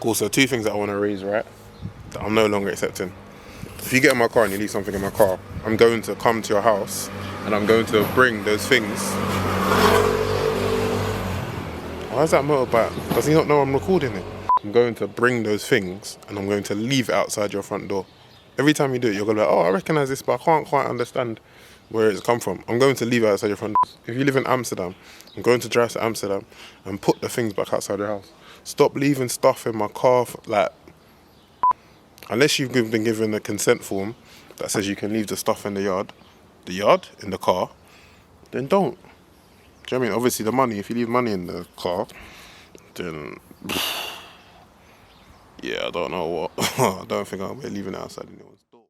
Cool, so two things that I want to raise, right, that I'm no longer accepting. If you get in my car and you leave something in my car, I'm going to come to your house and I'm going to bring those things. Why is that motorbike? Does he not know I'm recording it? I'm going to bring those things and I'm going to leave it outside your front door. Every time you do it, you're going to be like, oh, I recognise this, but I can't quite understand where it's come from. I'm going to leave it outside your front door. If you live in Amsterdam, I'm going to drive to Amsterdam and put the things back outside your house. Stop leaving stuff in my car, like, unless you've been given a consent form that says you can leave the stuff in the yard, in the car, then don't. Do you know what I mean? Obviously the money, if you leave money in the car, then, yeah, I don't know what. I don't think I'll be leaving it outside anyone's door.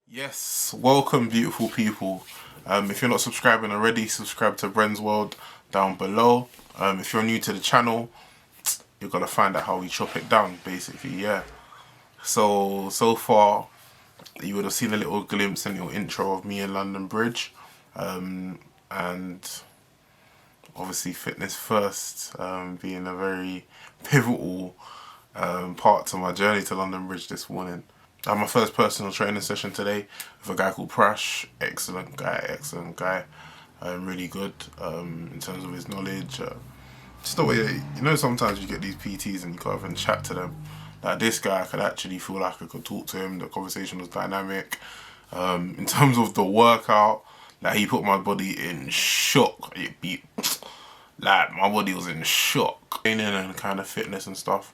Yes, welcome beautiful people. If you're not subscribing already, subscribe to Brens World down below. If you're new to the channel, you're gonna find out how we chop it down, basically, yeah. So far, you would have seen a little glimpse and little intro of me in London Bridge. And obviously fitness first being a very pivotal part to my journey to London Bridge this morning. I had my first personal training session today with a guy called Prash. Excellent guy. Really good in terms of his knowledge. Just the way that, you know, sometimes you get these PTs and you can't even chat to them. Like this guy, I could actually feel like I could talk to him. The conversation was dynamic. In terms of the workout, like he put my body in shock. Like my body was in shock. Training and kind of fitness and stuff.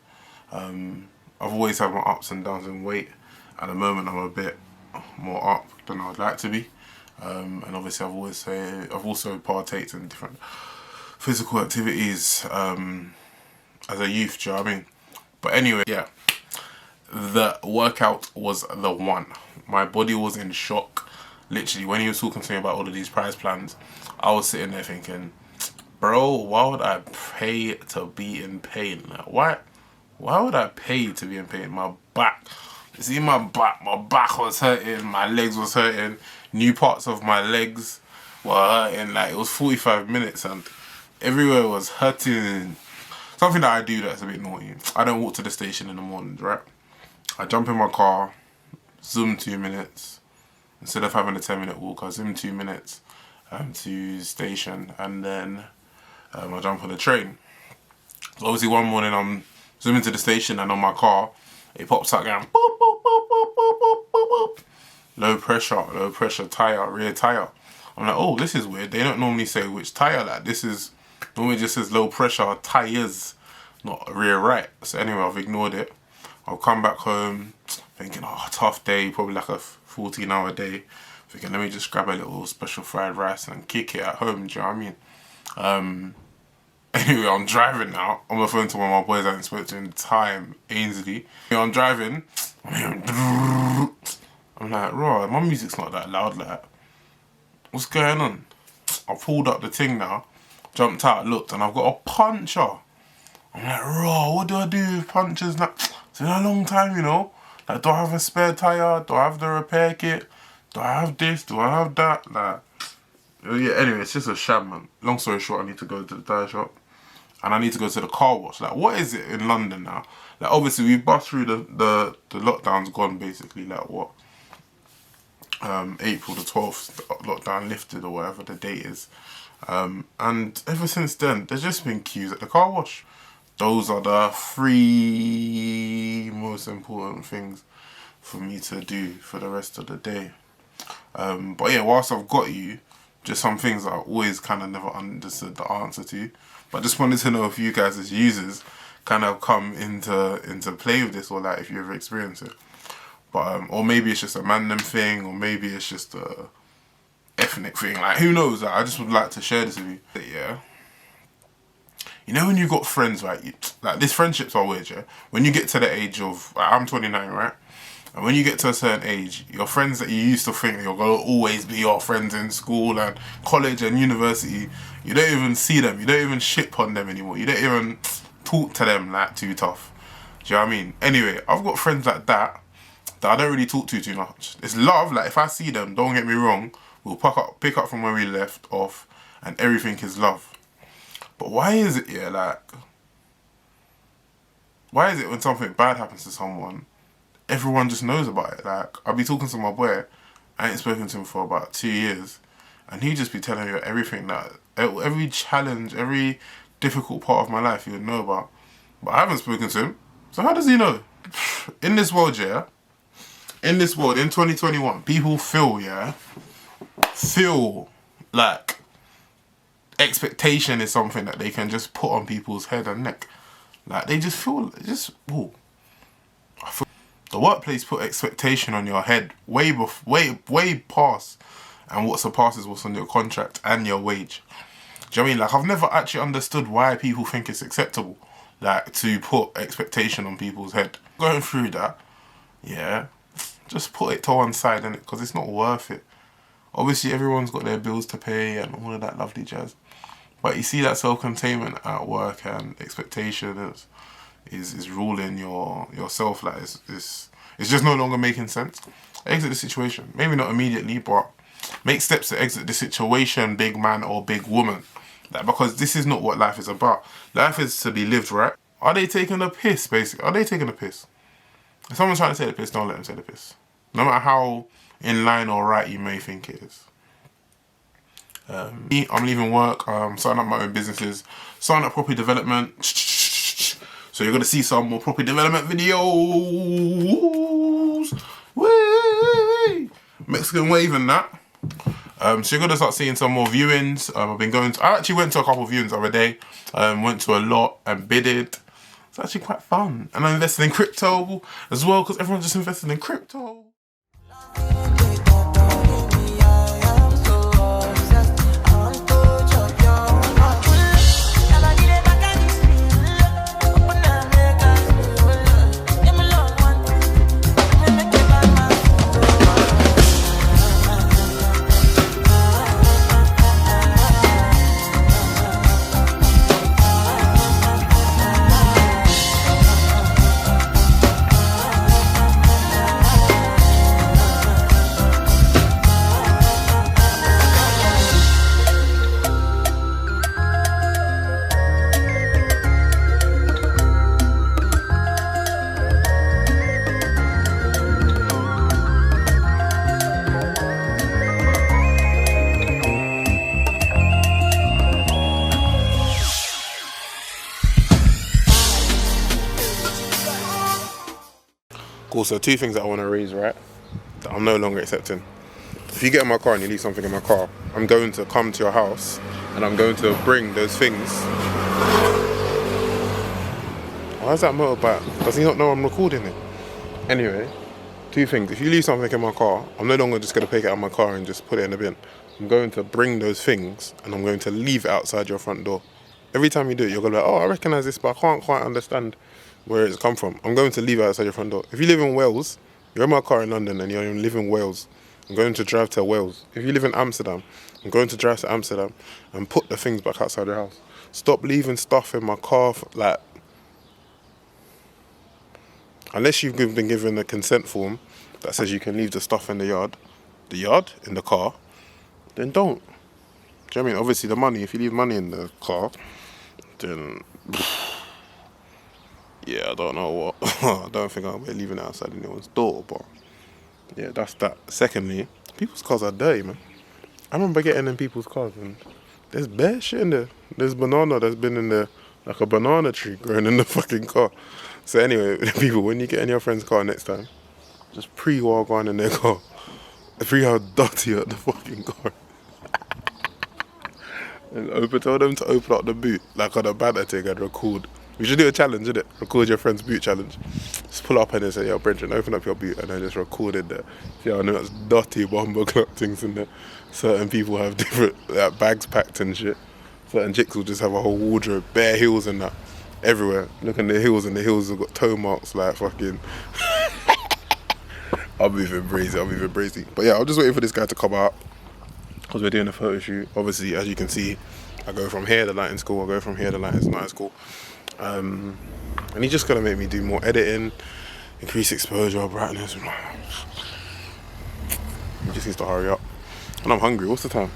I've always had my ups and downs in weight. At the moment, I'm a bit more up than I would like to be, and obviously I've also partaked in different physical activities as a youth. Do you know what I mean? But anyway, yeah, the workout was the one. My body was in shock. Literally, when he was talking to me about all of these prize plans, I was sitting there thinking, bro, why would I pay to be in pain? Like, why would I pay to be in pain? My back. See, my back was hurting, my legs was hurting, new parts of my legs were hurting. Like, it was 45 minutes and everywhere was hurting. Something that I do that's a bit naughty. I don't walk to the station in the mornings, right? I jump in my car, zoom 2 minutes. Instead of having a 10-minute walk, I zoom 2 minutes to the station, and then I jump on the train. So obviously one morning I'm zooming to the station and on my car, it pops up going boop, boop, boop, boop, boop, boop, boop, boop. Low pressure tyre, rear tyre. I'm like, oh, this is weird. They don't normally say which tyre. Like, this is normally just says low pressure tyres, not rear right. So anyway, I've ignored it. I'll come back home thinking, oh, tough day, probably like a 14-hour day. Thinking, let me just grab a little special fried rice and kick it at home. Do you know what I mean? Anyway, I'm driving now. I'm on the phone to one of my boys I haven't spoken to in time, Ainsley. I'm driving. I'm like, raw, my music's not that loud, like, what's going on? I pulled up the thing now, jumped out, looked, and I've got a puncher. I'm like, raw, what do I do with punchers now? It's been a long time, you know. Like, do I have a spare tyre? Do I have the repair kit? Do I have this? Do I have that? Like, yeah, anyway, it's just a sham, man. Long story short, I need to go to the tyre shop. And I need to go to the car wash. Like, what is it in London now? Like, obviously, we've bust through the lockdown's gone, basically. Like, what? April the 12th, the lockdown lifted or whatever the date is. And ever since then, there's just been queues at the car wash. Those are the three most important things for me to do for the rest of the day. But yeah, whilst I've got you, just some things that I always kind of never understood the answer to. But just wanted to know if you guys as users kind of come into play with this, or like if you ever experience it. But or maybe it's just a random thing, or maybe it's just a ethnic thing. Like, who knows? Like, I just would like to share this with you. But yeah, you know when you got friends, right? Like, these friendships are weird, yeah? When you get to the age of, like, I'm 29, right? And when you get to a certain age, your friends that you used to think you're going to always be your friends in school and college and university, you don't even see them. You don't even ship on them anymore. You don't even talk to them like too tough. Do you know what I mean? Anyway, I've got friends like that I don't really talk to too much. It's love. Like, if I see them, don't get me wrong, we'll pick up from where we left off, and everything is love. But why is it, yeah, like, why is it when something bad happens to someone, everyone just knows about it? Like, I'll be talking to my boy, I ain't spoken to him for about 2 years, and he just be telling me everything, that every challenge, every difficult part of my life he would know about. But I haven't spoken to him, so how does he know? In this world, yeah, in this world, in 2021, people feel like expectation is something that they can just put on people's head and neck. Like, they just feel, ooh. I feel the workplace put expectation on your head way past, and what surpasses what's on your contract and your wage. Do you know what I mean? Like, I've never actually understood why people think it's acceptable, like, to put expectation on people's head. Going through that, yeah, just put it to one side, innit? Because it's not worth it. Obviously, everyone's got their bills to pay and all of that lovely jazz. But you see that self-containment at work and expectation is ruling yourself. Like, it's just no longer making sense. Exit the situation. Maybe not immediately, but make steps to exit the situation, big man or big woman. Like, because this is not what life is about. Life is to be lived, right? Are they taking a piss, basically? Are they taking a piss? If someone's trying to say the piss, don't let them say the piss. No matter how in line or right you may think it is. I'm leaving work, starting up my own businesses, starting up property development. So you're going to see some more property development videos. Whee! Mexican wave and that. So you're going to start seeing some more viewings. I actually went to a couple of viewings the other day. Went to a lot and bidded. It's actually quite fun. And I invested in crypto as well, because everyone's just invested in crypto. Cool, so two things that I want to raise, right, that I'm no longer accepting. If you get in my car and you leave something in my car, I'm going to come to your house and I'm going to bring those things. Why is that motorbike? Does he not know I'm recording it? Anyway, two things. If you leave something in my car, I'm no longer just going to take it out of my car and just put it in the bin. I'm going to bring those things and I'm going to leave it outside your front door. Every time you do it, you're going to be like, oh, I recognise this, but I can't quite understand where it's come from. I'm going to leave it outside your front door. If you live in Wales, you're in my car in London and you live in Wales, I'm going to drive to Wales. If you live in Amsterdam, I'm going to drive to Amsterdam and put the things back outside your house. Stop leaving stuff in my car, like, unless you've been given a consent form that says you can leave the stuff in the yard, in the car, then don't. Do you know what I mean? Obviously the money, if you leave money in the car, then yeah, I don't know what. I don't think I'll be leaving it outside anyone's door, but yeah, that's that. Secondly, People's cars are dirty, man. I remember getting in people's cars and there's bare shit in there. There's banana that's been in there, like a banana tree growing in the fucking car. So anyway, people, when you get in your friend's car next time, just pre-war going in their car. Pre how dirty the fucking car. And tell them to open up the boot, like on a banter thing, and record. We should do a challenge, innit? Record your friend's boot challenge. Just pull up and then say, yo, Brendan, open up your boot, and then just record it there. Yeah, I know that's dirty bomber clock things in there. Certain people have different bags packed and shit. Certain chicks will just have a whole wardrobe, bare heels and that, everywhere. Look at the heels, and the heels have got toe marks like fucking. I'll be even brazy. But yeah, I'm just waiting for this guy to come out because we're doing a photo shoot. Obviously, as you can see, I go from here to lighting's cool, I go from here to lighting's cool. And he's just gonna make me do more editing, increase exposure, brightness. He just needs to hurry up. And I'm hungry. What's the time?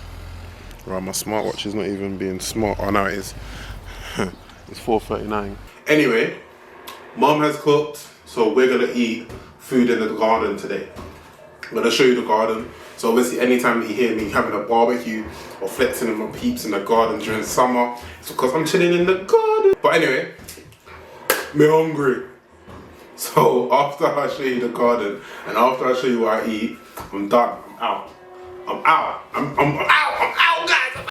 Right, my smartwatch is not even being smart. Oh, now it is. It's 4:39. Anyway, Mom has cooked, so we're gonna eat food in the garden today. I'm gonna show you the garden. So obviously anytime you hear me having a barbecue or flexing with my peeps in the garden during summer, it's because I'm chilling in the garden. But anyway, me hungry. So after I show you the garden and after I show you what I eat, I'm done. I'm out, guys.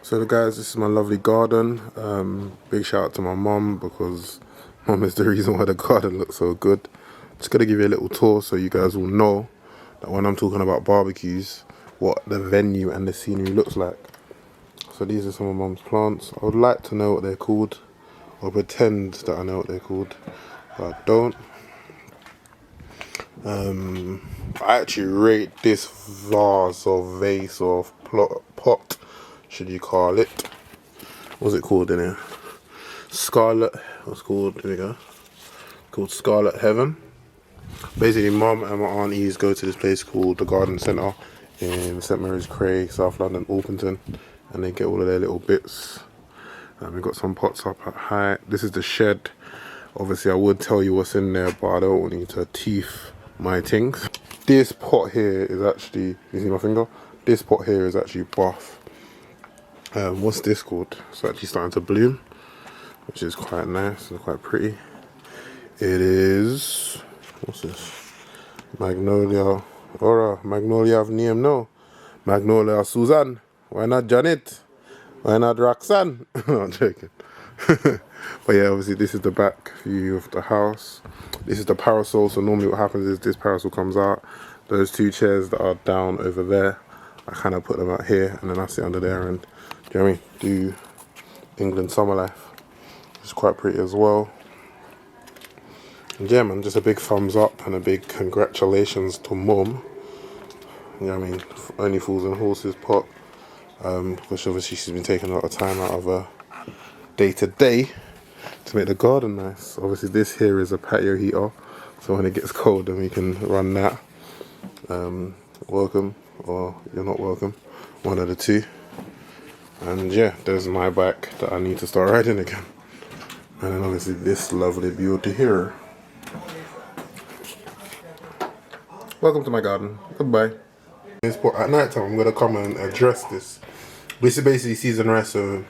So guys, this is my lovely garden. Big shout out to my mum because mum is the reason why the garden looks so good. Just gonna give you a little tour so you guys will know that when I'm talking about barbecues, what the venue and the scenery looks like. So these are some of Mum's plants. I would like to know what they're called, or pretend that I know what they're called, but I don't. I actually rate this vase or pot, should you call it. What's it called in here? Scarlet, what's called, here we go. Called Scarlet Heaven. Basically, Mum and my aunties go to this place called the Garden Centre in St Mary's Cray, South London, Orpington, and they get all of their little bits. We've got some pots up at height. This is the shed. Obviously, I would tell you what's in there, but I don't want you to teeth my things. This pot here is actually, you see my finger? This pot here is actually buff. What's this called? It's actually starting to bloom, which is quite nice and quite pretty. It is, what's this? Magnolia. Or Magnolia of name now. Magnolia Susan. Why not Janet? Why not Roxanne? No, I'm joking. But yeah, obviously this is the back view of the house. This is the parasol. So normally what happens is this parasol comes out. Those two chairs that are down over there, I kind of put them out here, and then I sit under there and, do you know what I mean? Do England summer life. It's quite pretty as well. And yeah, man, just a big thumbs up and a big congratulations to Mum. You know what I mean? Only Fools and Horses pot. Because obviously she's been taking a lot of time out of her day to day to make the garden nice. Obviously this here is a patio heater, so when it gets cold then we can run that. Welcome, or you're not welcome, one of the two. And yeah, there's my bike that I need to start riding again. And then obviously this lovely beauty here. Welcome to my garden. Goodbye. At night time I'm gonna come and address this. This is basically seasoned rice, so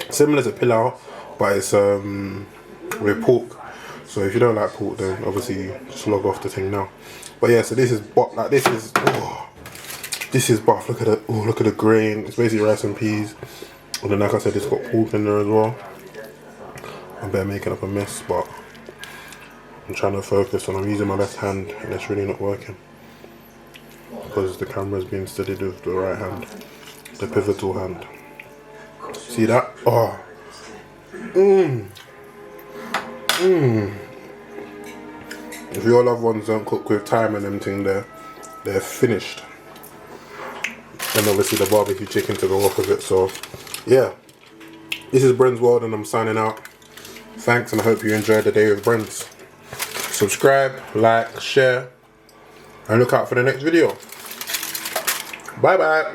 similar to pilau, but it's with pork. So if you don't like pork, then obviously just log off the thing now. But yeah, so this is like this is buff. Look at the grain. It's basically rice and peas. And then like I said, it's got pork in there as well. I'm better making up a mess, but I'm trying to focus and I'm using my left hand and it's really not working. Because the camera's being steadied with the right hand, the pivotal hand. See that? Oh. If your loved ones don't cook with time and them thing there, they're finished. And obviously the barbecue chicken to go off of it. So yeah, this is Brens World and I'm signing out. Thanks, and I hope you enjoyed the day with Brens. Subscribe, like, share, and look out for the next video. Bye bye.